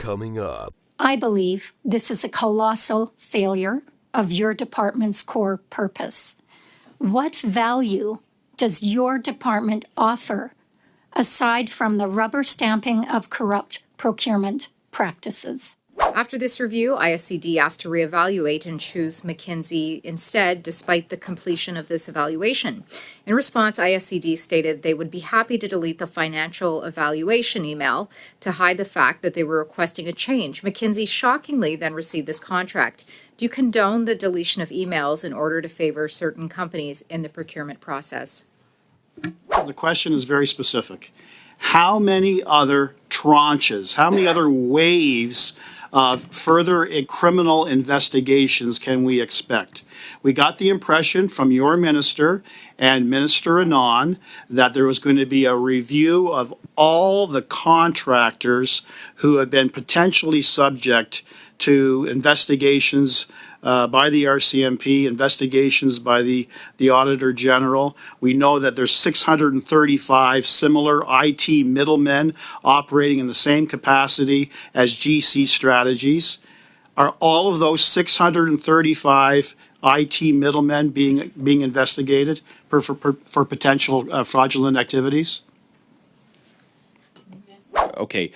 coming up. I believe this is a colossal failure of your department's core purpose. What value does your department offer aside from the rubber stamping of corrupt procurement practices? After this review, ISCD asked to reevaluate and choose McKinsey instead, despite the completion of this evaluation. In response, ISCD stated they would be happy to delete the financial evaluation email to hide the fact that they were requesting a change. McKinsey shockingly then received this contract. Do you condone the deletion of emails in order to favor certain companies in the procurement process? The question is very specific. How many other tranches, how many other waves of further criminal investigations can we expect? We got the impression from your minister and Minister Anand that there was going to be a review of all the contractors who have been potentially subject to investigations by the RCMP, investigations by the Auditor General. We know that there's 635 similar IT middlemen operating in the same capacity as GC Strategies. Are all of those 635 IT middlemen being investigated for potential fraudulent activities? Okay.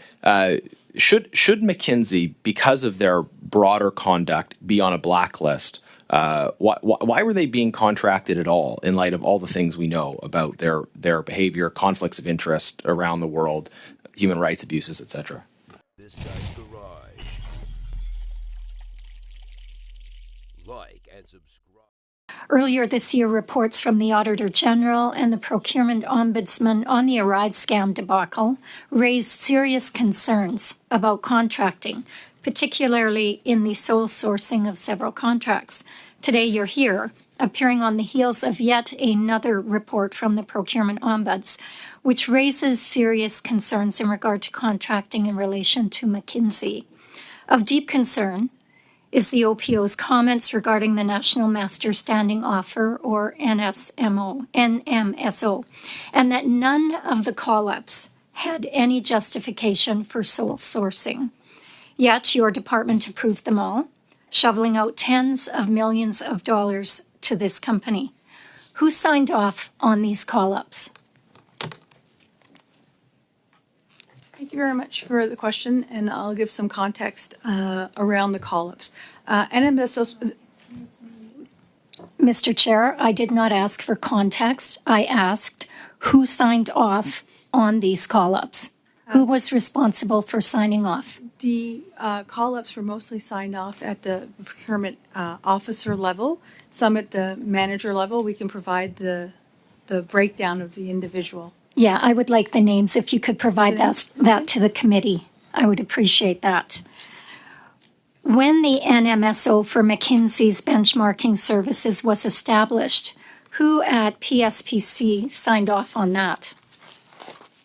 Should McKinsey, because of their broader conduct, be on a blacklist? Why were they being contracted at all in light of all the things we know about their behavior, conflicts of interest around the world, human rights abuses, etc.? This guy's garage. Like and subscribe. Earlier this year, reports from the Auditor General and the Procurement Ombudsman on the Arrive scam debacle raised serious concerns about contracting, particularly in the sole sourcing of several contracts. Today you're here, appearing on the heels of yet another report from the Procurement Ombuds, which raises serious concerns in regard to contracting in relation to McKinsey. Of deep concern is the OPO's comments regarding the National Master Standing Offer, or NMSO, and that none of the call-ups had any justification for sole sourcing. Yet your department approved them all, shoveling out tens of millions of dollars to this company. Who signed off on these call-ups? Thank you very much for the question, and I'll give some context around the call-ups. NMSO. Mr. Chair, I did not ask for context. I asked who signed off on these call-ups. Who was responsible for signing off? The call-ups were mostly signed off at the procurement officer level, some at the manager level. We can provide the breakdown of the individual. Yeah, I would like the names. If you could provide that to the committee, I would appreciate that. When the NMSO for McKinsey's benchmarking services was established, who at PSPC signed off on that?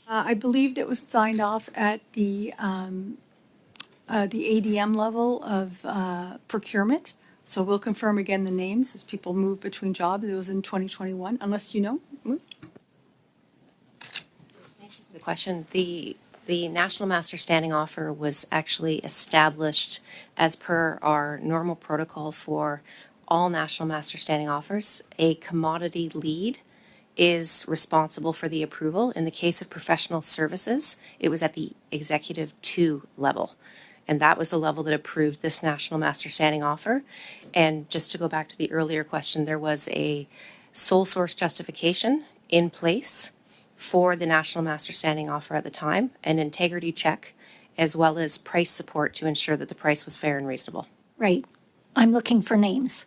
I believed it was signed off at the ADM level of procurement. So we'll confirm again the names as people move between jobs. It was in 2021, unless you know. The question, the National Master Standing Offer was actually established as per our normal protocol for all National Master Standing Offers. A commodity lead is responsible for the approval. In the case of professional services, it was at the Executive 2 level. And that was the level that approved this National Master Standing Offer. And just to go back to the earlier question, there was a sole source justification in place for the National Master Standing Offer at the time, an integrity check, as well as price support to ensure that the price was fair and reasonable. Right. I'm looking for names.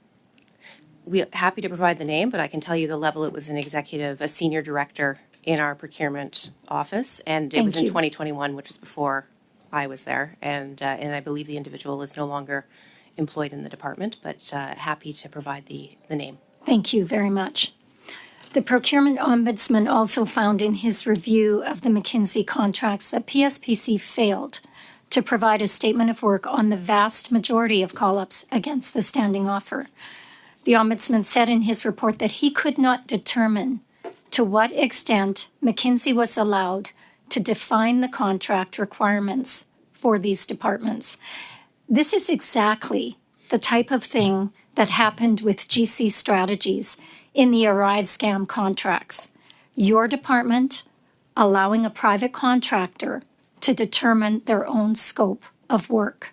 We're happy to provide the name, but I can tell you the level. It was an executive, a senior director in our procurement office, and it was in 2021, which was before I was there, and I believe the individual is no longer employed in the department, but happy to provide the name. Thank you very much. The Procurement Ombudsman also found in his review of the McKinsey contracts that PSPC failed to provide a statement of work on the vast majority of call-ups against the standing offer. The Ombudsman said in his report that he could not determine to what extent McKinsey was allowed to define the contract requirements for these departments. This is exactly the type of thing that happened with GC Strategies in the Arrive scam contracts. Your department allowing a private contractor to determine their own scope of work.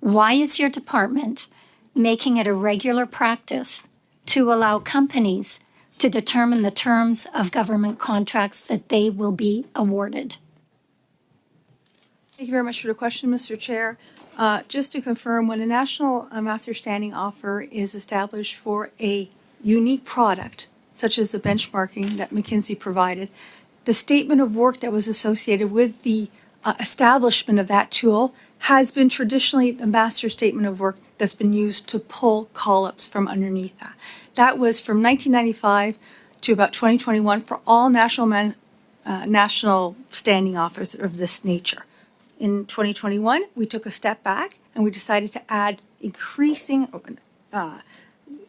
Why is your department making it a regular practice to allow companies to determine the terms of government contracts that they will be awarded? Thank you very much for the question, Mr. Chair. Just to confirm, when a national master standing offer is established for a unique product, such as the benchmarking that McKinsey provided, the statement of work that was associated with the establishment of that tool has been traditionally the master statement of work that's been used to pull call-ups from underneath that. That was from 1995 to about 2021 for all national standing offers of this nature. In 2021, we took a step back and we decided to add increasing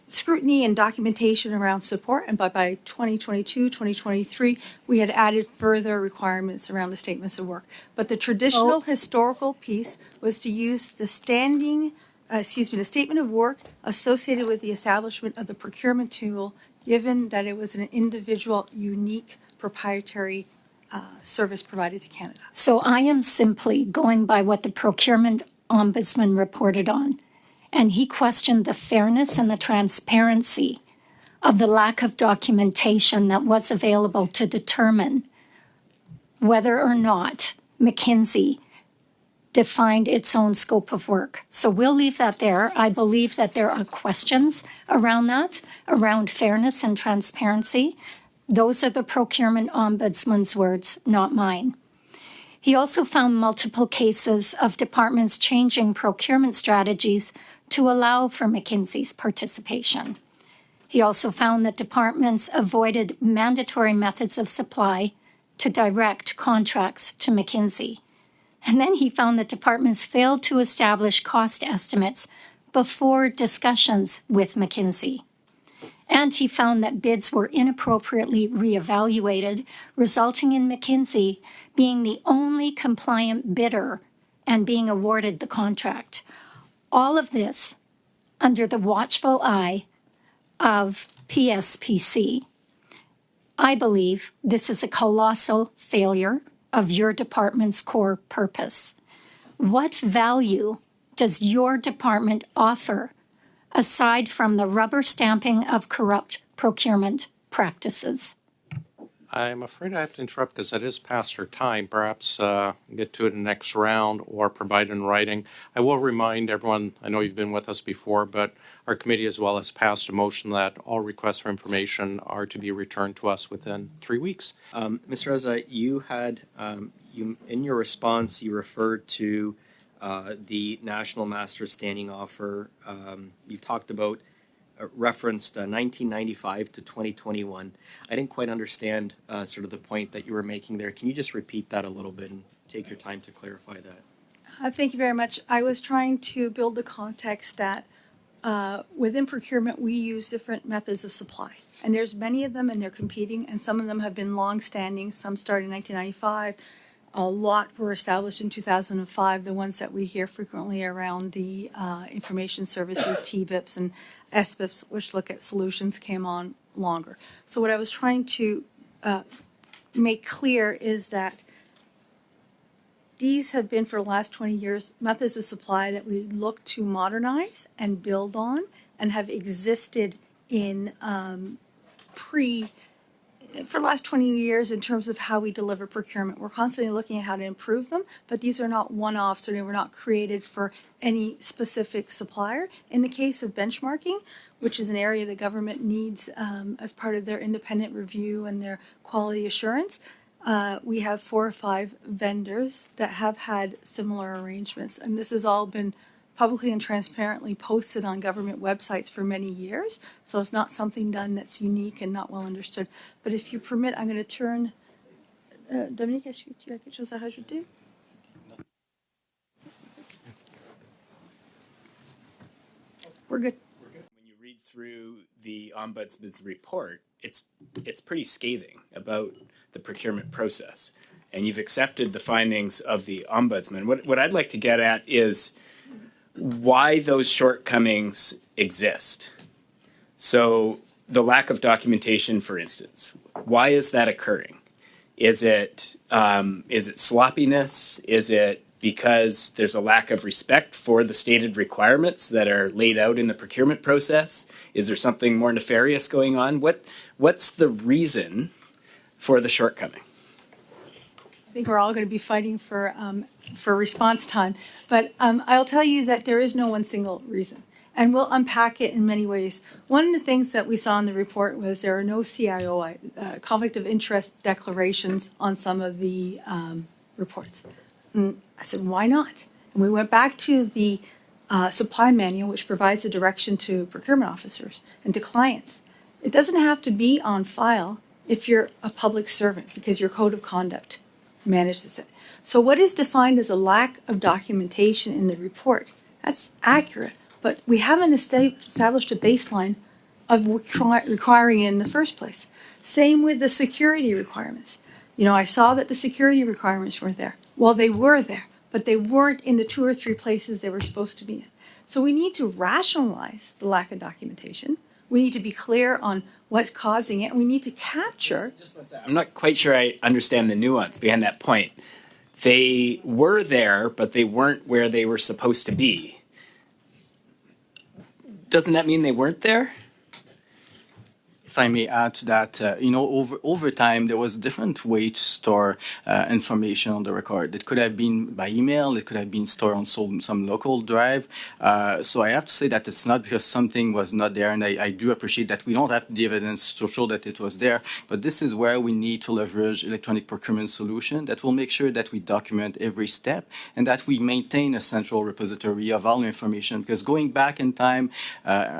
scrutiny and documentation around support. And by 2022, 2023, we had added further requirements around the statements of work. But the traditional historical piece was to use the statement of work associated with the establishment of the procurement tool, given that it was an individual, unique, proprietary service provided to Canada. So I am simply going by what the Procurement Ombudsman reported on, and he questioned the fairness and the transparency of the lack of documentation that was available to determine whether or not McKinsey defined its own scope of work. So we'll leave that there. I believe that there are questions around that, around fairness and transparency. Those are the Procurement Ombudsman's words, not mine. He also found multiple cases of departments changing procurement strategies to allow for McKinsey's participation. He also found that departments avoided mandatory methods of supply to direct contracts to McKinsey. And then he found that departments failed to establish cost estimates before discussions with McKinsey. And he found that bids were inappropriately reevaluated, resulting in McKinsey being the only compliant bidder and being awarded the contract. All of this under the watchful eye of PSPC. I believe this is a colossal failure of your department's core purpose. What value does your department offer aside from the rubber stamping of corrupt procurement practices? I'm afraid I have to interrupt because it is past our time. Perhaps get to it in the next round or provide in writing. I will remind everyone, I know you've been with us before, but our committee as well has passed a motion that all requests for information are to be returned to us within 3 weeks. Mr. Reza, you had, in your response, you referred to the National Master Standing Offer. You talked about referenced 1995 to 2021. I didn't quite understand sort of the point that you were making there. Can you just repeat that a little bit and take your time to clarify that? Thank you very much. I was trying to build the context that within procurement, we use different methods of supply. And there's many of them, and they're competing, and some of them have been long-standing. Some started in 1995. A lot were established in 2005, the ones that we hear frequently around the information services, TBIPs and SBIPs, which look at solutions, came on longer. So what I was trying to make clear is that these have been, for the last 20 years, methods of supply that we look to modernize and build on and have existed in for the last 20 years in terms of how we deliver procurement. We're constantly looking at how to improve them, but these are not one-offs, or they were not created for any specific supplier. In the case of benchmarking, which is an area the government needs as part of their independent review and their quality assurance, we have 4 or 5 vendors that have had similar arrangements, and this has all been publicly and transparently posted on government websites for many years. So it's not something done that's unique and not well understood. But if you permit, I'm going to turn. Dominique, est-ce que tu as quelque chose à rajouter? We're good. When you read through the Ombudsman's report, it's pretty scathing about the procurement process. and you've accepted the findings of the Ombudsman. What I'd like to get at is why those shortcomings exist. So the lack of documentation, for instance, why is that occurring? Is it sloppiness? Is it because there's a lack of respect for the stated requirements that are laid out in the procurement process? Is there something more nefarious going on? What's the reason for the shortcoming? I think we're all going to be fighting for response time, but I'll tell you that there is no one single reason, and we'll unpack it in many ways. One of the things that we saw in the report was there are no CIO conflict of interest declarations on some of the reports. And I said, why not? And we went back to the supply manual, which provides the direction to procurement officers and to clients. It doesn't have to be on file if you're a public servant, because your code of conduct manages it. So what is defined as a lack of documentation in the report, that's accurate, but we haven't established a baseline of requiring it in the first place. Same with the security requirements. You know, I saw that the security requirements weren't there. Well, they were there, but they weren't in the 2 or 3 places they were supposed to be in. So we need to rationalize the lack of documentation. We need to be clear on what's causing it. And we need to capture. I'm not quite sure I understand the nuance behind that point. They were there, but they weren't where they were supposed to be. Doesn't that mean they weren't there? If I may add to that, over time, there was a different way to store information on the record. It could have been by email, it could have been stored on some local drive. So I have to say that it's not because something was not there, and I do appreciate that we don't have the evidence to show that it was there, but this is where we need to leverage electronic procurement solution that will make sure that we document every step and that we maintain a central repository of all information, because going back in time,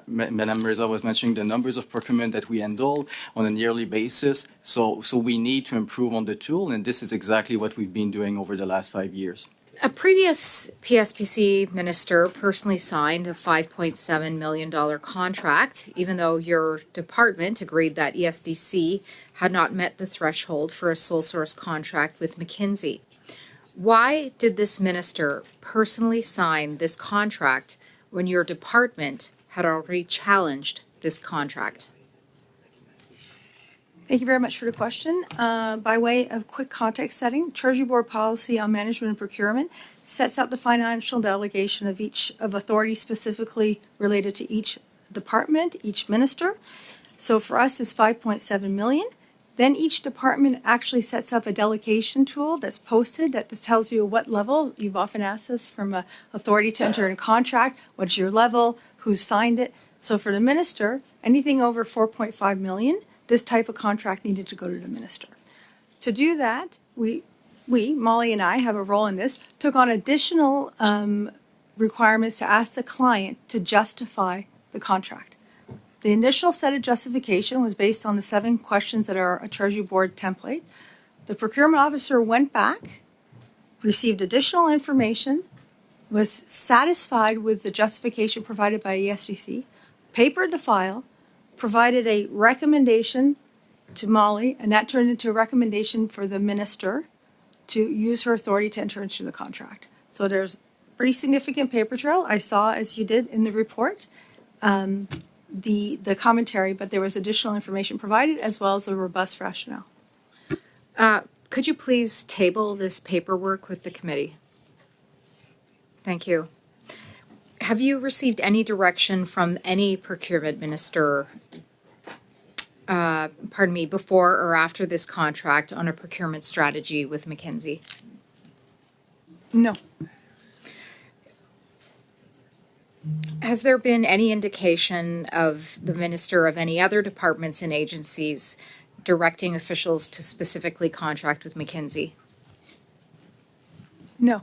Madame Mirza was mentioning the numbers of procurement that we handle on a yearly basis. So we need to improve on the tool, and this is exactly what we've been doing over the last 5 years. A previous PSPC minister personally signed a $5.7 million contract, even though your department agreed that ESDC had not met the threshold for a sole source contract with McKinsey. Why did this minister personally sign this contract when your department had already challenged this contract? Thank you very much for the question. By way of quick context setting, Treasury Board policy on management and procurement sets out the financial delegation of authority specifically related to each department, each minister. So for us, it's $5.7 million. Then each department actually sets up a delegation tool that's posted that tells you what level. You've often asked us from authority to enter in a contract, what's your level, who signed it. So for the minister, anything over $4.5 million, this type of contract needed to go to the minister. To do that, we, Molly and I, have a role in this, took on additional requirements to ask the client to justify the contract. The initial set of justification was based on the 7 questions that are a Treasury Board template. The procurement officer went back, received additional information, was satisfied with the justification provided by ESDC, papered the file, provided a recommendation to Molly, and that turned into a recommendation for the minister to use her authority to enter into the contract. So there's pretty significant paper trail. I saw, as you did in the report, the commentary, but there was additional information provided as well as a robust rationale. Could you please table this paperwork with the committee? Thank you. Have you received any direction from any procurement minister, before or after this contract on a procurement strategy with McKinsey? No. Has there been any indication of the minister of any other departments and agencies directing officials to specifically contract with McKinsey? No.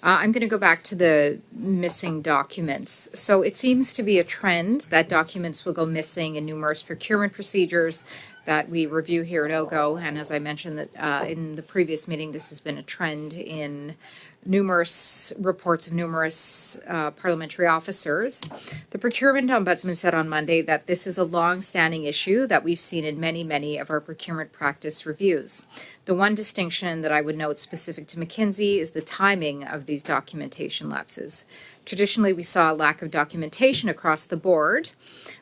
I'm going to go back to the missing documents. So it seems to be a trend that documents will go missing in numerous procurement procedures that we review here at OGGO. And as I mentioned that in the previous meeting, this has been a trend in numerous reports of numerous parliamentary officers. The Procurement Ombudsman said on Monday that this is a long-standing issue that we've seen in many, many of our procurement practice reviews. The one distinction that I would note specific to McKinsey is the timing of these documentation lapses. Traditionally, we saw a lack of documentation across the board,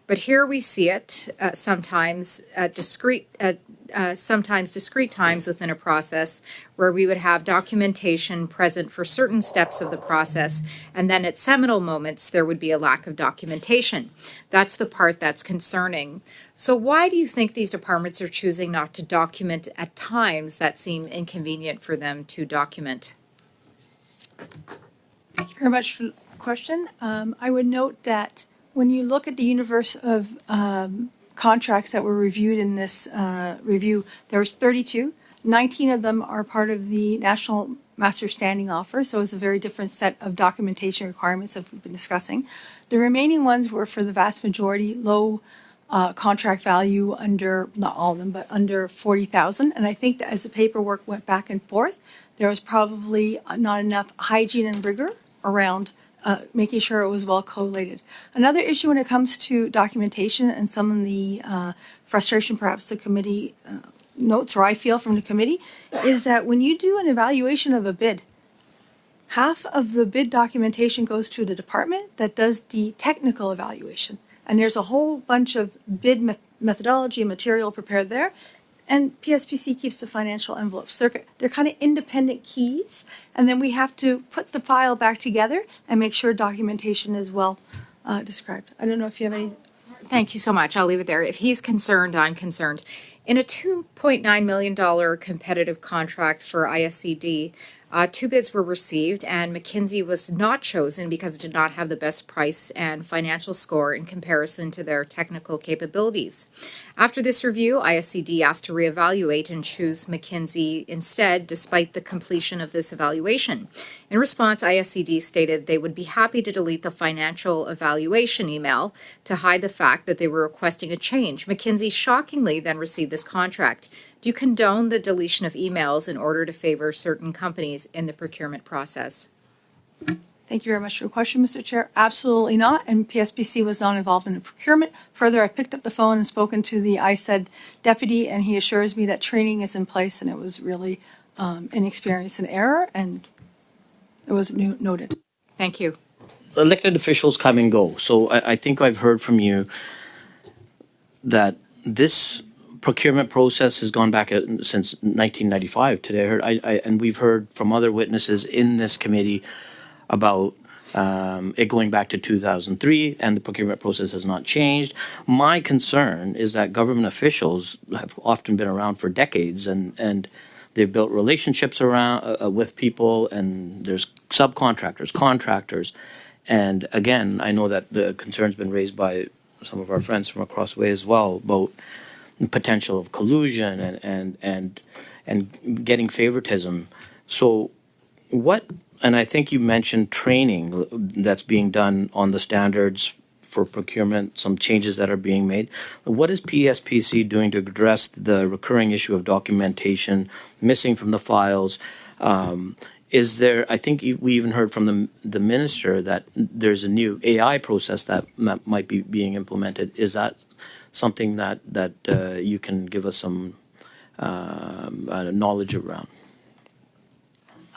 but here we see it sometimes discrete times within a process where we would have documentation present for certain steps of the process, and then at seminal moments there would be a lack of documentation. That's the part that's concerning. So why do you think these departments are choosing not to document at times that seem inconvenient for them to document? Thank you very much for the question. I would note that when you look at the universe of contracts that were reviewed in this review, there was 32. 19 of them are part of the National Master Standing Offer, so it's a very different set of documentation requirements that we've been discussing. The remaining ones were, for the vast majority, low contract value under, not all of them, but under 40,000. And I think that as the paperwork went back and forth, there was probably not enough hygiene and rigor around making sure it was well collated. Another issue when it comes to documentation and some of the frustration perhaps the committee notes, or I feel from the committee, is that when you do an evaluation of a bid, half of the bid documentation goes to the department that does the technical evaluation. And there's a whole bunch of bid methodology and material prepared there. And PSPC keeps the financial envelopes. They're kind of independent keys. And then we have to put the file back together and make sure documentation is well described. I don't know if you have any. Thank you so much. I'll leave it there. If he's concerned, I'm concerned. In a $2.9 million competitive contract for ISCD, 2 bids were received, and McKinsey was not chosen because it did not have the best price and financial score in comparison to their technical capabilities. After this review, ISCD asked to reevaluate and choose McKinsey instead, despite the completion of this evaluation. In response, ISCD stated they would be happy to delete the financial evaluation email to hide the fact that they were requesting a change. McKinsey shockingly then received this contract. Do you condone the deletion of emails in order to favor certain companies in the procurement process? Thank you very much for your question, Mr. Chair. Absolutely not, and PSPC was not involved in the procurement. Further, I picked up the phone and spoken to the ISED deputy, and he assures me that training is in place, and it was really inexperience and error, and it was noted. Thank you. Elected officials come and go, so I think I've heard from you that this procurement process has gone back since 1995. Today, I heard, and we've heard from other witnesses in this committee about it going back to 2003, and the procurement process has not changed. My concern is that government officials have often been around for decades, and they've built relationships around with people, and there's subcontractors, contractors, and again, I know that the concern's been raised by some of our friends from across the way as well about the potential of collusion and getting favoritism. So what? And I think you mentioned training that's being done on the standards for procurement, some changes that are being made. What is PSPC doing to address the recurring issue of documentation missing from the files? Is there, I think we even heard from the minister that there's a new AI process that might be being implemented. Is that something that you can give us some knowledge around?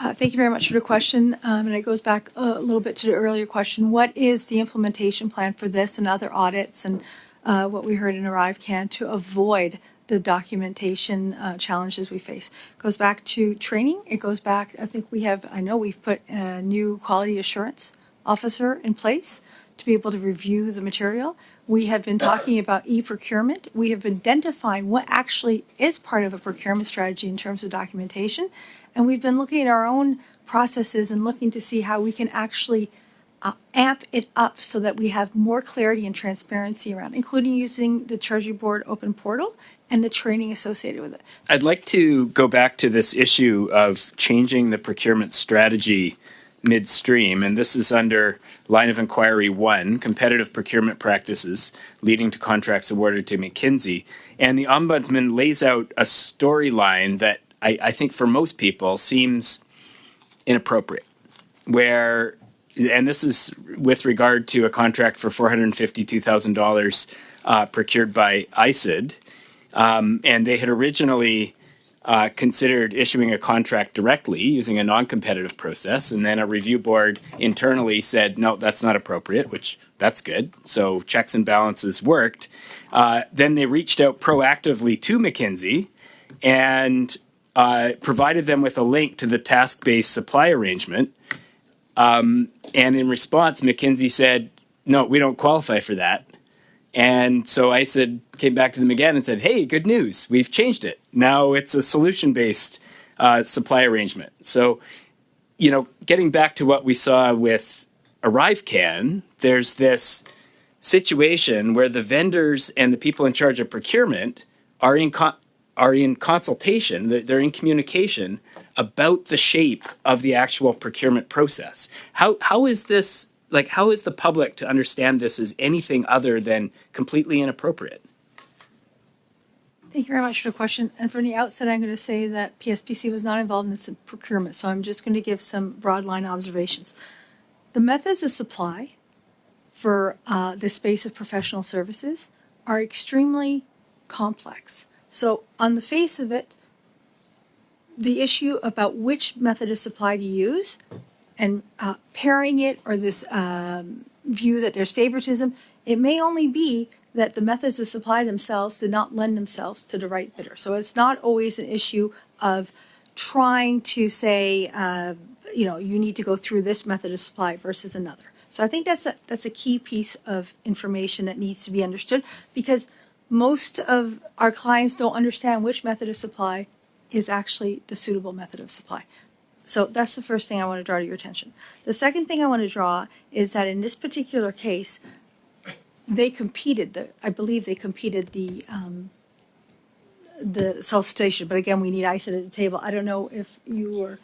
Thank you very much for the question. And it goes back a little bit to the earlier question. What is the implementation plan for this and other audits and what we heard in ArriveCan to avoid the documentation challenges we face? It goes back to training. It goes back, I know we've put a new quality assurance officer in place to be able to review the material. We have been talking about e-procurement. We have been identifying what actually is part of a procurement strategy in terms of documentation. And we've been looking at our own processes and looking to see how we can actually amp it up so that we have more clarity and transparency around, including using the Treasury Board open portal and the training associated with it. I'd like to go back to this issue of changing the procurement strategy midstream, and this is under line of inquiry 1, competitive procurement practices leading to contracts awarded to McKinsey. And the Ombudsman lays out a storyline that I think for most people seems inappropriate. where, and this is with regard to a contract for $452,000 procured by ICID, and they had originally considered issuing a contract directly using a non-competitive process, and then a review board internally said, no, that's not appropriate, which that's good. So checks and balances worked. Then they reached out proactively to McKinsey and provided them with a link to the task-based supply arrangement. And in response, McKinsey said, no, we don't qualify for that. And so I came back to them again and said, hey, good news. We've changed it. Now it's a solution-based supply arrangement. So, getting back to what we saw with ArriveCan, there's this situation where the vendors and the people in charge of procurement are in consultation, they're in communication about the shape of the actual procurement process. How is this, how is the public to understand this as anything other than completely inappropriate? Thank you very much for the question. And from the outset, I'm going to say that PSPC was not involved in this procurement, so I'm just going to give some broad line observations. The methods of supply for the space of professional services are extremely complex. So on the face of it, the issue about which method of supply to use and pairing it, or this view that there's favoritism, it may only be that the methods of supply themselves did not lend themselves to the right bidder. So it's not always an issue of trying to say, you need to go through this method of supply versus another. So I think that's a key piece of information that needs to be understood, because most of our clients don't understand which method of supply is actually the suitable method of supply. So that's the first thing I want to draw to your attention. The second thing I want to draw is that in this particular case, they competed. I believe they competed the solicitation. But again, we need ICID at the table. I don't know if you were.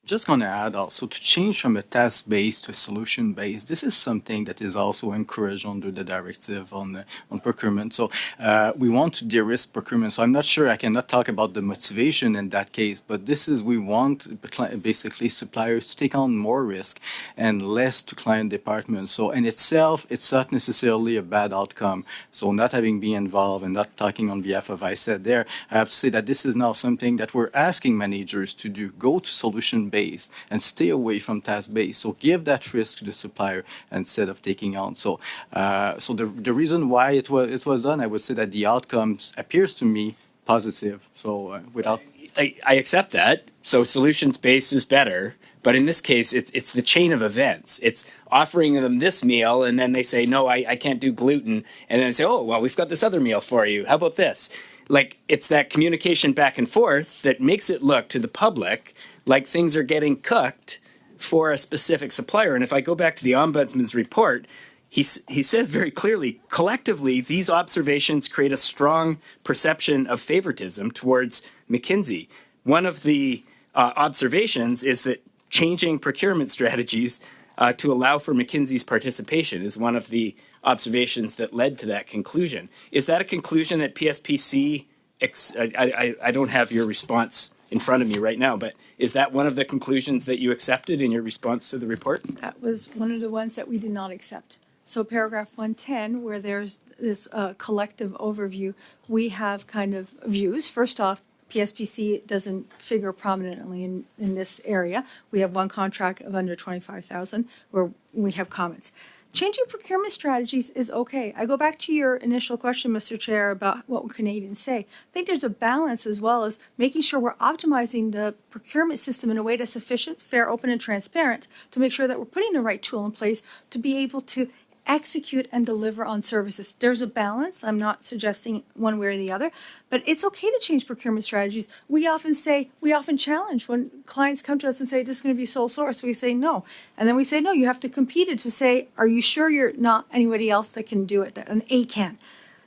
Just going to add also, to change from a task-based to a solution-based, this is something that is also encouraged under the directive on procurement. So we want to de-risk procurement. So I'm not sure, I cannot talk about the motivation in that case, but this is, we want basically suppliers to take on more risk and less to client departments. So in itself, it's not necessarily a bad outcome. So not having been involved and not talking on behalf of ICID there, I have to say that this is now something that we're asking managers to do, go to solution-based and stay away from task-based. So give that risk to the supplier instead of taking on. So, the reason why it was done, I would say that the outcomes appears to me positive. So without, I accept that. So solutions-based is better. But in this case, it's the chain of events. It's offering them this meal, and then they say, no, I can't do gluten. And then they say, oh, well, we've got this other meal for you. How about this? It's that communication back and forth that makes it look to the public like things are getting cooked for a specific supplier. And if I go back to the Ombudsman's report, he says very clearly, collectively, these observations create a strong perception of favoritism towards McKinsey. One of the observations is that changing procurement strategies to allow for McKinsey's participation is one of the observations that led to that conclusion. Is that a conclusion that PSPC, I don't have your response in front of me right now, but is that one of the conclusions that you accepted in your response to the report? That was one of the ones that we did not accept. So paragraph 110, where there's this collective overview, we have kind of views. First off, PSPC doesn't figure prominently in this area. We have one contract of under $25,000 where we have comments. Changing procurement strategies is okay. I go back to your initial question, Mr. Chair, about what Canadians say. I think there's a balance as well as making sure we're optimizing the procurement system in a way that's efficient, fair, open, and transparent to make sure that we're putting the right tool in place to be able to execute and deliver on services. There's a balance. I'm not suggesting one way or the other, but it's okay to change procurement strategies. We often challenge when clients come to us and say, this is going to be sole source. We say no. And then we say, no, you have to compete it to say, are you sure you're not anybody else that can do it, that an A can?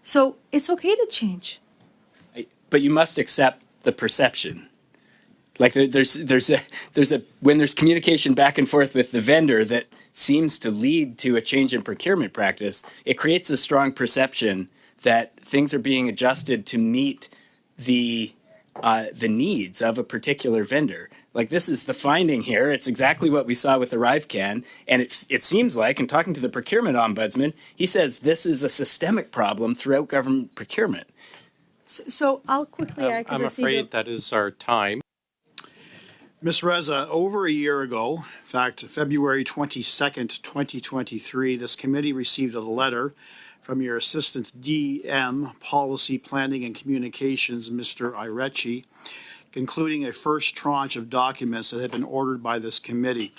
So it's okay to change. But you must accept the perception. Like there's when there's communication back and forth with the vendor that seems to lead to a change in procurement practice, it creates a strong perception that things are being adjusted to meet the needs of a particular vendor. Like, this is the finding here. It's exactly what we saw with the RiveCan. And it seems like, in talking to the procurement ombudsman, he says this is a systemic problem throughout government procurement. So I'll quickly add, because I'm I see afraid that is our time. Ms. Reza, over a year ago, in fact, February 22nd, 2023, this committee received a letter from your Assistant DM, Policy Planning and Communications, Mr. Irecci, concluding a first tranche of documents that had been ordered by this committee.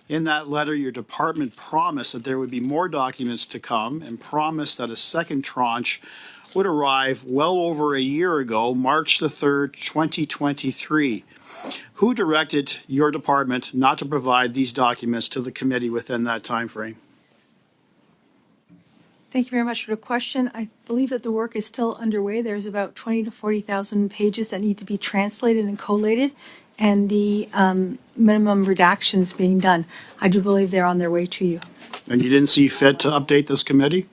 In that letter, your department promised that there would be more documents to come and promised that a second tranche would arrive well over a year ago, March the 3rd, 2023. Who directed your department not to provide these documents to the committee within that time frame? Thank you very much for the question. I believe that the work is still underway. There's about 20 to 40,000 pages that need to be translated and collated, and the minimum redactions being done. I do believe they're on their way to you. And you didn't see fit to update this committee?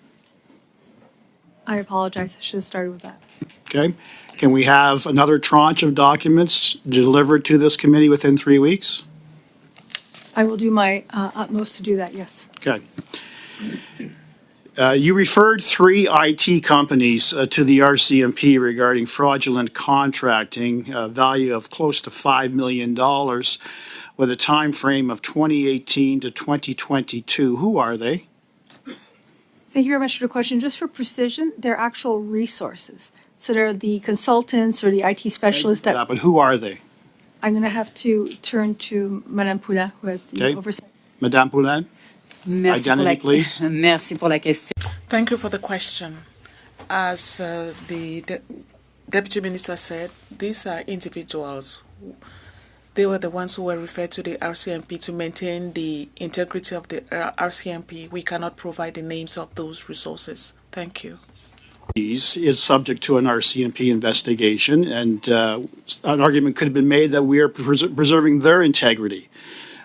I apologize. I should have started with that. Okay. Can we have another tranche of documents delivered to this committee within 3 weeks? I will do my utmost to do that, yes. Okay. You referred 3 IT companies to the RCMP regarding fraudulent contracting, value of close to $5 million with a time frame of 2018 to 2022. Who are they? Thank you very much for the question. Just for precision, they're actual resources. So they're the consultants or the IT specialists that But who are they? I'm going to have to turn to Madame Poulin, who has the Okay. oversight. Madame Poulin? Identity, please. Merci pour la question. Thank you for the question. As the Deputy Minister said, these are individuals. They were the ones who were referred to the RCMP to maintain the integrity of the RCMP. We cannot provide the names of those resources. Thank you. Is subject to an RCMP investigation, and an argument could have been made that we are preserving their integrity.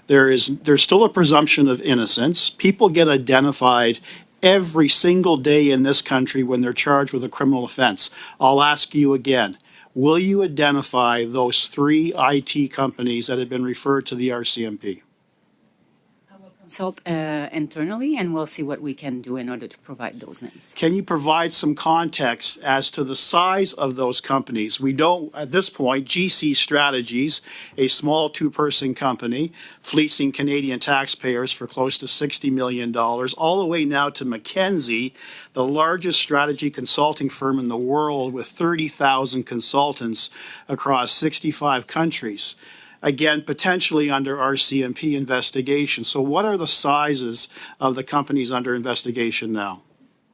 There's still a presumption of innocence. People get identified every single day in this country when they're charged with a criminal offense. I'll ask you again, will you identify those 3 IT companies that have been referred to the RCMP? Consult internally, and we'll see what we can do in order to provide those names. Can you provide some context as to the size of those companies? We know at this point, GC Strategies, a small 2-person company, fleecing Canadian taxpayers for close to $60 million, all the way now to McKinsey, the largest strategy consulting firm in the world with 30,000 consultants across 65 countries. Again, potentially under RCMP investigation. So what are the sizes of the companies under investigation now?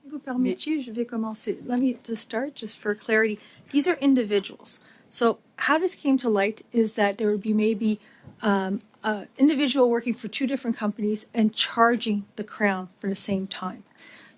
Si vous permettiez, je vais commencer. Let me just start, just for clarity. These are individuals. So how this came to light is that there would be maybe an individual working for 2 different companies and charging the Crown for the same time.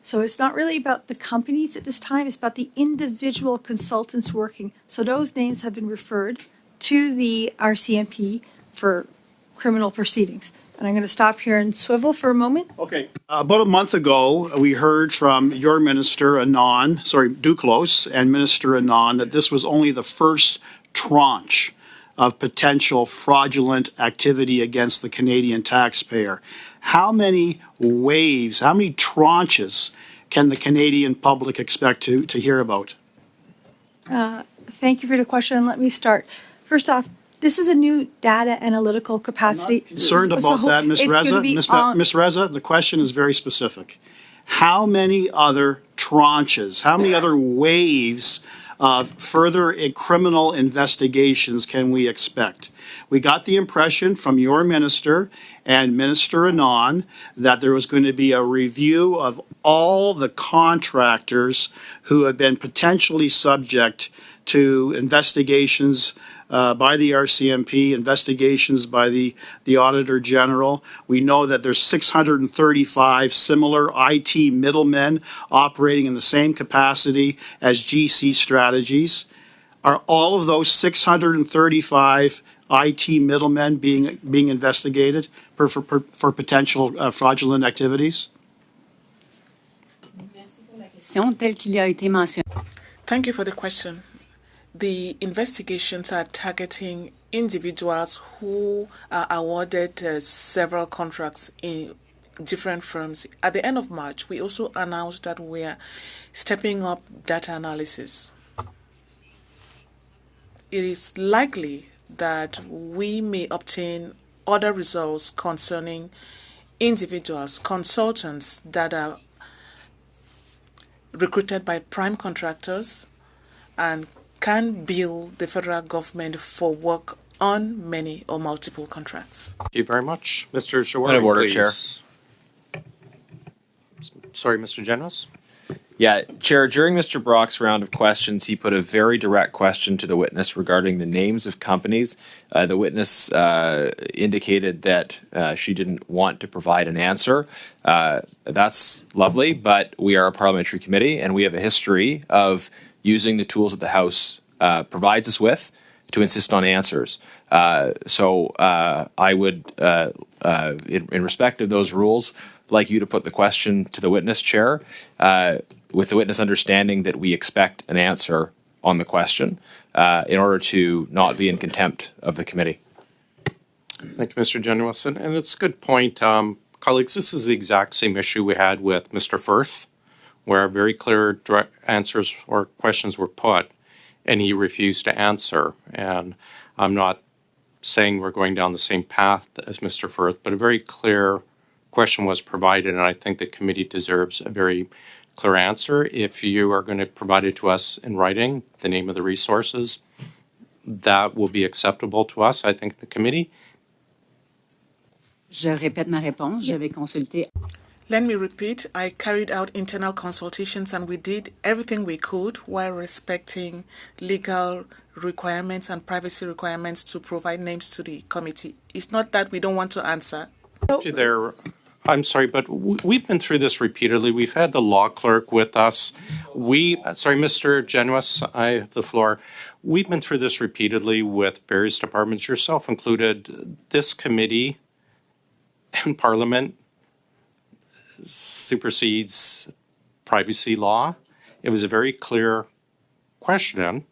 So it's not really about the companies at this time, it's about the individual consultants working. So those names have been referred to the RCMP for criminal proceedings. And I'm going to stop here and swivel for a moment. Okay. About a month ago, we heard from your minister, Duclos, and Minister Anand, that this was only the first tranche of potential fraudulent activity against the Canadian taxpayer. How many waves, how many tranches can the Canadian public expect to hear about? Thank you for the question. Let me start. First off, this is a new data analytical capacity. I'm not concerned about that, Ms. Reza. Ms. Reza, the question is very specific. How many other tranches, how many other waves of further criminal investigations can we expect? We got the impression from your minister and Minister Anand that there was going to be a review of all the contractors who have been potentially subject to investigations by the RCMP, investigations by the Auditor General. We know that there's 635 similar IT middlemen operating in the same capacity as GC Strategies. Are all of those 635 IT middlemen being investigated for potential fraudulent activities? Thank you for the question. The investigations are targeting individuals who are awarded several contracts in different firms. At the end of March, we also announced that we are stepping up data analysis. It is likely that we may obtain other results concerning individuals, consultants that are recruited by prime contractors and can bill the federal government for work on many or multiple contracts. Thank you very much. Mr. Point of Shawari, order, please. Chair. Sorry, Mr. Generous? Yeah, Chair, during Mr. Brock's round of questions, he put a very direct question to the witness regarding the names of companies. The witness indicated that she didn't want to provide an answer. That's lovely, but we are a parliamentary committee and we have a history of using the tools that the House provides us with to insist on answers. So I would, in respect of those rules, like you to put the question to the witness, Chair, with the witness understanding that we expect an answer on the question in order to not be in contempt of the committee. Thank you, Mr. Generous. And it's a good point. Colleagues, this is the exact same issue we had with Mr. Firth, where very clear direct answers or questions were put, and he refused to answer. And I'm not saying we're going down the same path as Mr. Firth, but a very clear question was provided, and I think the committee deserves a very clear answer. If you are going to provide it to us in writing, the name of the resources, that will be acceptable to us, I think, the committee. Je répète ma réponse. Je vais consulter. Let me repeat, I carried out internal consultations and we did everything we could while respecting legal requirements and privacy requirements to provide names to the committee. It's not that we don't want to answer. There, I'm sorry, but we've been through this repeatedly. We've had the law clerk with us. Sorry, Mr. Generous, I have the floor. We've been through this repeatedly with various departments, yourself included. This committee and Parliament supersedes privacy law. It was a very clear question.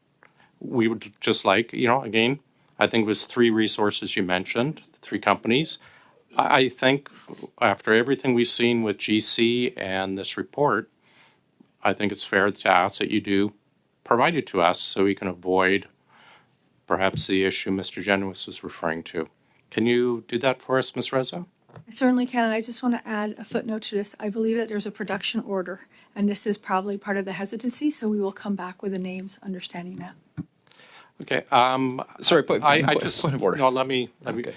We would just like, again, I think it was 3 resources you mentioned, 3 companies. I think after everything we've seen with GC and this report, I think it's fair to ask that you do provide it to us so we can avoid perhaps the issue Mr. Generous was referring to. Can you do that for us, Ms. Reza? I certainly can. And I just want to add a footnote to this. I believe that there's a production order, and this is probably part of the hesitancy, so we will come back with the names, understanding that. Okay. Sorry, point of order. No, let me. Okay.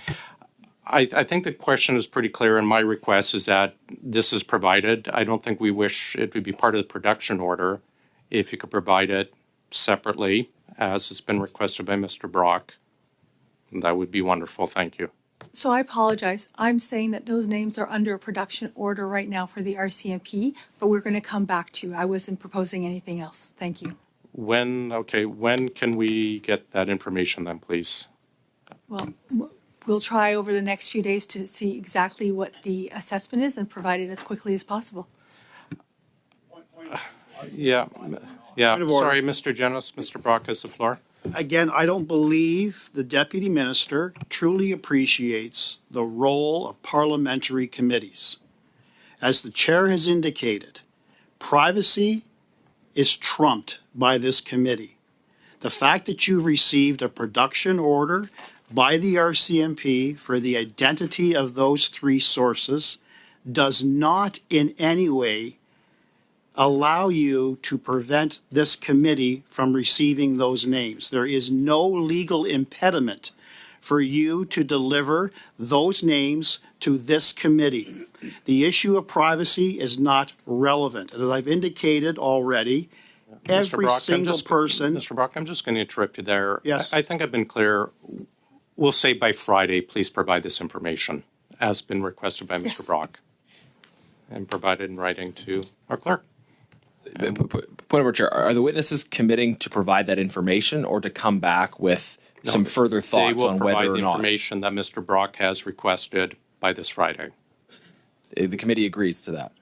I think the question is pretty clear, and my request is that this is provided. I don't think we wish it would be part of the production order. If you could provide it separately, as has been requested by Mr. Brock, that would be wonderful. Thank you. So I apologize. I'm saying that those names are under a production order right now for the RCMP, but we're going to come back to you. I wasn't proposing anything else. Thank you. When can we get that information then, please? Well, we'll try over the next few days to see exactly what the assessment is and provide it as quickly as possible. Yeah. Sorry, Mr. Generous. Mr. Brock has the floor. Again, I don't believe the Deputy Minister truly appreciates the role of parliamentary committees. As the Chair has indicated, privacy is trumped by this committee. The fact that you received a production order by the RCMP for the identity of those 3 sources does not in any way allow you to prevent this committee from receiving those names. There is no legal impediment for you to deliver those names to this committee. The issue of privacy is not relevant. And as I've indicated already, every single person... Mr. Brock, I'm just going to interrupt you there. Yes. I think I've been clear. We'll say by Friday, please provide this information, as been requested by Mr. Brock, and provided in writing to our clerk. Point of order, Chair. Are the witnesses committing to provide that information or to come back with some further thoughts on whether or not? They will provide the information that Mr. Brock has requested by this Friday. The committee agrees to that,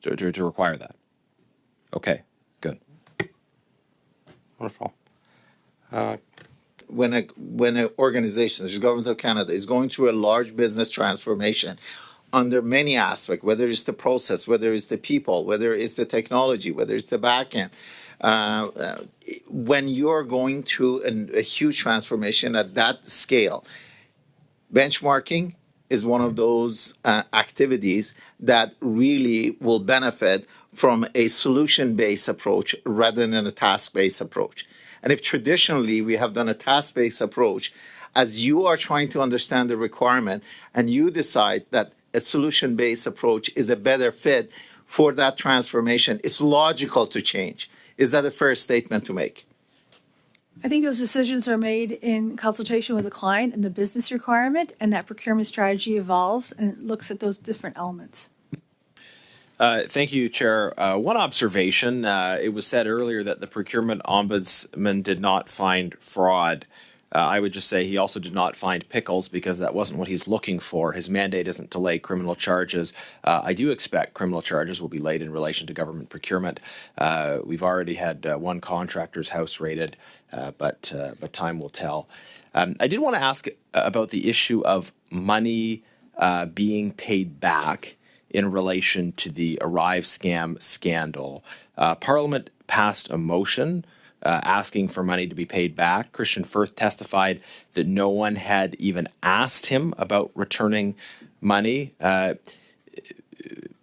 to require that. Okay, good. Wonderful. an organization, the government of Canada, is going through a large business transformation under many aspects, whether it's the process, whether it's the people, whether it's the technology, whether it's the back end. When you're going through a huge transformation at that scale, benchmarking is one of those activities that really will benefit from a solution-based approach rather than a task-based approach. And if traditionally we have done a task-based approach, as you are trying to understand the requirement and you decide that a solution-based approach is a better fit for that transformation, it's logical to change. Is that a fair statement to make? I think those decisions are made in consultation with the client and the business requirement, and that procurement strategy evolves and it looks at those different elements. Thank you, Chair. One observation, it was said earlier that the Procurement Ombudsman did not find fraud. I would just say he also did not find pickles because that wasn't what he's looking for. His mandate isn't to lay criminal charges. I do expect criminal charges will be laid in relation to government procurement. We've already had one contractor's house raided, but time will tell. I did want to ask about the issue of money being paid back in relation to the Arrive scam scandal. Parliament passed a motion asking for money to be paid back. Christian Firth testified that no one had even asked him about returning money.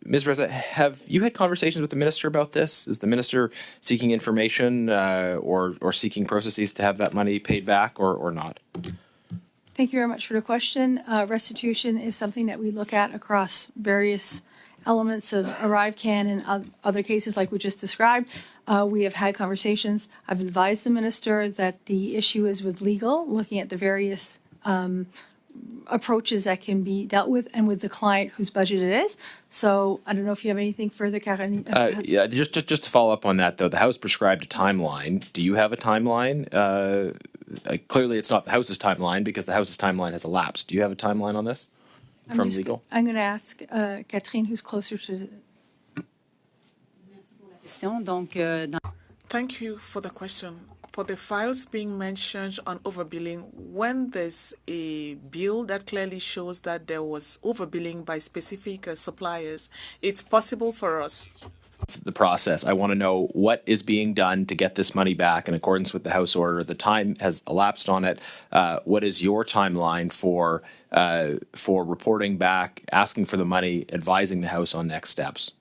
Ms. Reza, have you had conversations with the minister about this? Is the minister seeking information or seeking processes to have that money paid back or not? Thank you very much for the question. Restitution is something that we look at across various elements of ArriveCAN and other cases like we just described. We have had conversations. I've advised the minister that the issue is with legal, looking at the various approaches that can be dealt with and with the client whose budget it is. So I don't know if you have anything further, Karen. Yeah, just to follow up on that, though, the House prescribed a timeline. Do you have a timeline? Clearly, it's not the House's timeline because the House's timeline has elapsed. Do you have a timeline on this from legal? I'm going to ask Catherine, who's closer to. Thank you for the question. For the files being mentioned on overbilling, when there's a bill that clearly shows that there was overbilling by specific suppliers, it's possible for us. The process. I want to know what is being done to get this money back in accordance with the House order. The time has elapsed on it. What is your timeline for reporting back, asking for the money, advising the House on next steps?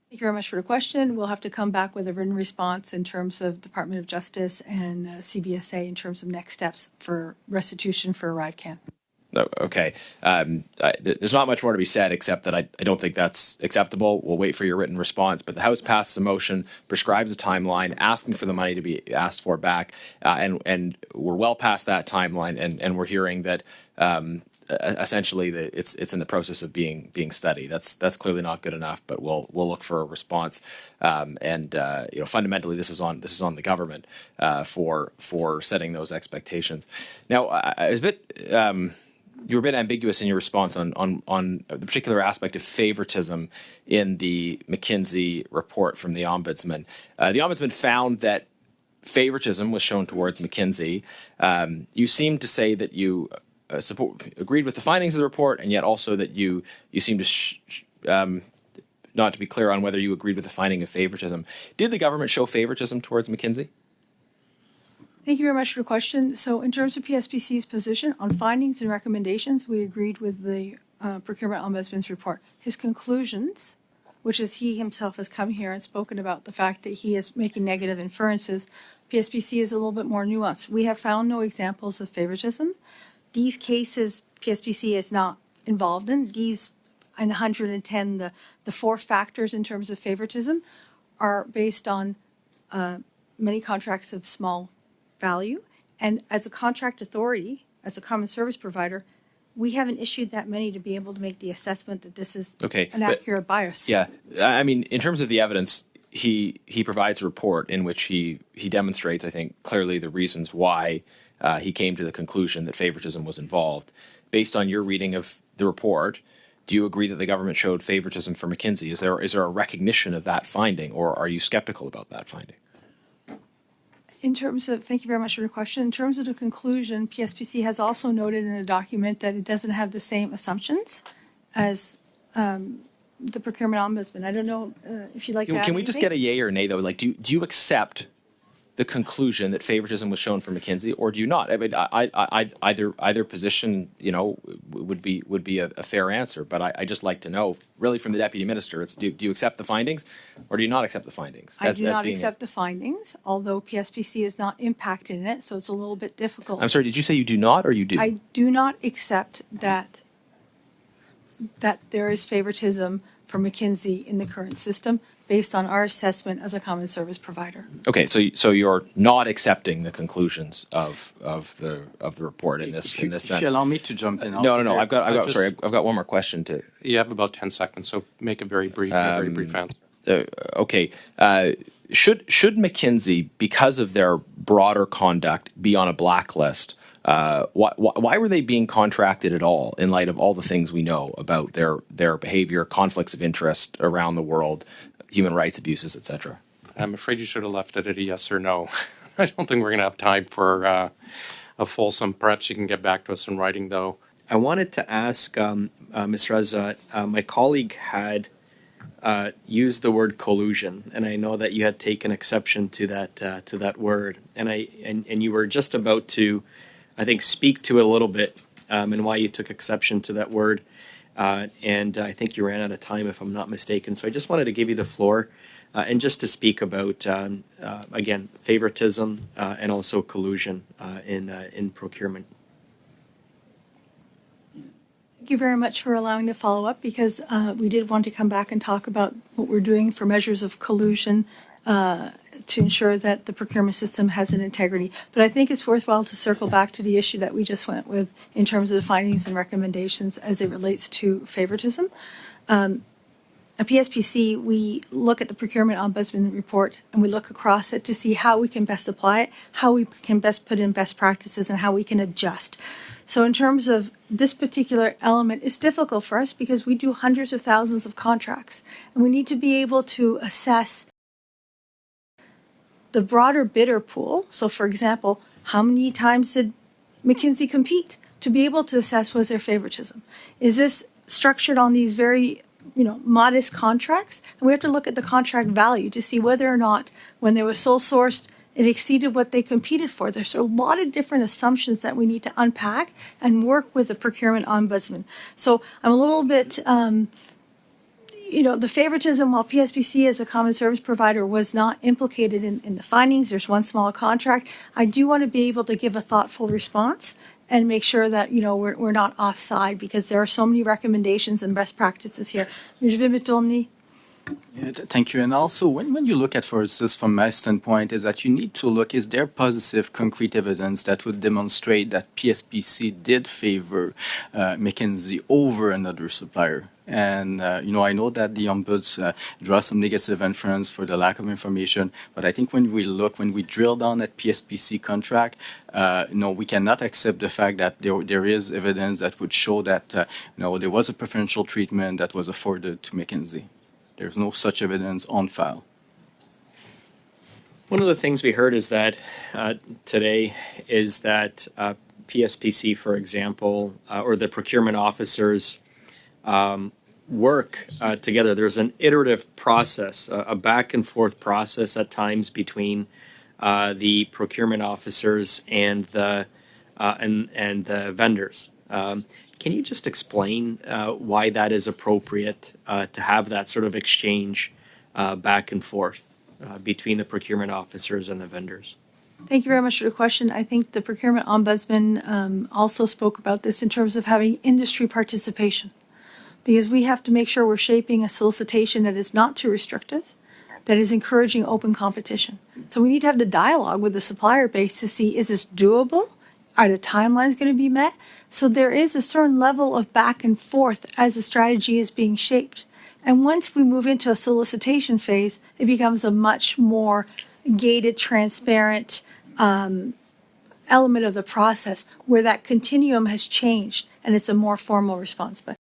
Thank you very much for the question. We'll have to come back with a written response in terms of Department of Justice and CBSA in terms of next steps for restitution for ArriveCAN. Okay. There's not much more to be said except that I don't think that's acceptable. We'll wait for your written response. But the House passes a motion, prescribes a timeline, asking for the money to be asked for back. And we're well past that timeline. And we're hearing that essentially it's in the process of being studied. That's clearly not good enough. But we'll look for a response. Fundamentally, this is on the government for setting those expectations. Now, I was a bit. You were a bit ambiguous in your response on the particular aspect of favoritism in the McKinsey report from the Ombudsman. The Ombudsman found that favoritism was shown towards McKinsey. You seem to say that you agreed with the findings of the report, and yet also that you seem to not to be clear on whether you agreed with the finding of favoritism. Did the government show favoritism towards McKinsey? Thank you very much for the question. So in terms of PSPC's position on findings and recommendations, we agreed with the Procurement Ombudsman's report. His conclusions, which is he himself has come here and spoken about the fact that he is making negative inferences, PSPC is a little bit more nuanced. We have found no examples of favoritism. These cases PSPC is not involved in. These, in 110, the four factors in terms of favoritism are based on many contracts of small value. And as a contract authority, as a common service provider, we haven't issued that many to be able to make the assessment that this is an accurate bias. Yeah. I mean, in terms of the evidence, he provides a report in which he demonstrates, I think, clearly the reasons why he came to the conclusion that favoritism was involved. Based on your reading of the report, do you agree that the government showed favoritism for McKinsey? Is there a recognition of that finding, or are you skeptical about that finding? In terms of, thank you very much for the question. In terms of the conclusion, PSPC has also noted in the document that it doesn't have the same assumptions as the procurement ombudsman. I don't know if you'd like to add Can we just anything? get a yay or nay though? Like, do you accept the conclusion that favoritism was shown for McKinsey, or do you not? I mean, either position, would be a fair answer. But I just like to know, really, from the deputy minister, it's do you accept the findings, or do you not accept the findings? I do not accept the findings, although PSPC is not impacted in it, so it's a little bit difficult. I'm sorry. Did you say you do not, or you do? I do not accept that there is favoritism for McKinsey in the current system based on our assessment as a common service provider. Okay, so you're not accepting the conclusions of the report in this sense. If you allow me to jump in. No. I've got one more question to. You have about 10 seconds, so make it very brief. A very brief answer. Okay. Should McKinsey, because of their broader conduct, be on a blacklist? Why were they being contracted at all in light of all the things we know about their behavior, conflicts of interest around the world, human rights abuses, etc.? I'm afraid you should have left it at a yes or no. I don't think we're going to have time for a fulsome. Perhaps you can get back to us in writing, though. I wanted to ask Ms. Reza, my colleague had used the word collusion, and I know that you had taken exception to that word, and you were just about to, I think, speak to it a little bit and why you took exception to that word. And I think you ran out of time, if I'm not mistaken. So I just wanted to give you the floor and just to speak about, again, favoritism and also collusion in procurement. Thank you very much for allowing the follow-up, because we did want to come back and talk about what we're doing for measures of collusion to ensure that the procurement system has an integrity. But I think it's worthwhile to circle back to the issue that we just went with in terms of the findings and recommendations as it relates to favoritism. At PSPC, we look at the Procurement Ombudsman report and we look across it to see how we can best apply it, how we can best put in best practices, and how we can adjust. So in terms of this particular element, it's difficult for us because we do hundreds of thousands of contracts, and we need to be able to assess the broader bidder pool. So for example, how many times did McKinsey compete, to be able to assess was there favoritism? Is this structured on these very modest contracts? And we have to look at the contract value to see whether or not when they were sole sourced, it exceeded what they competed for. There's a lot of different assumptions that we need to unpack and work with the procurement ombudsman. So I'm a little bit the favoritism, while PSPC as a common service provider was not implicated in the findings, there's one small contract, I do want to be able to give a thoughtful response and make sure that, we're not offside, because there are so many recommendations and best practices here. Je vais me tourner. Yeah, thank you. And also, when you look at, for instance, from my standpoint, is that you need to look, is there positive, concrete evidence that would demonstrate that PSPC did favor McKinsey over another supplier? And, I know that the ombuds draw some negative inference for the lack of information, but I think when we drill down at PSPC contract, we cannot accept the fact that there is evidence that would show that, there was a preferential treatment that was afforded to McKinsey. There's no such evidence on file. One of the things we heard is that today is that PSPC, for example, or the procurement officers work together. There's an iterative process, a back and forth process at times between the procurement officers and the vendors. Can you just explain why that is appropriate to have that sort of exchange back and forth between the procurement officers and the vendors? Thank you very much for the question. I think the procurement ombudsman also spoke about this in terms of having industry participation, because we have to make sure we're shaping a solicitation that is not too restrictive, that is encouraging open competition. So we need to have the dialogue with the supplier base to see, is this doable? Are the timelines going to be met? So there is a certain level of back and forth as the strategy is being shaped. And once we move into a solicitation phase, it becomes a much more gated, transparent element of the process where that continuum has changed and it's a more formal response. But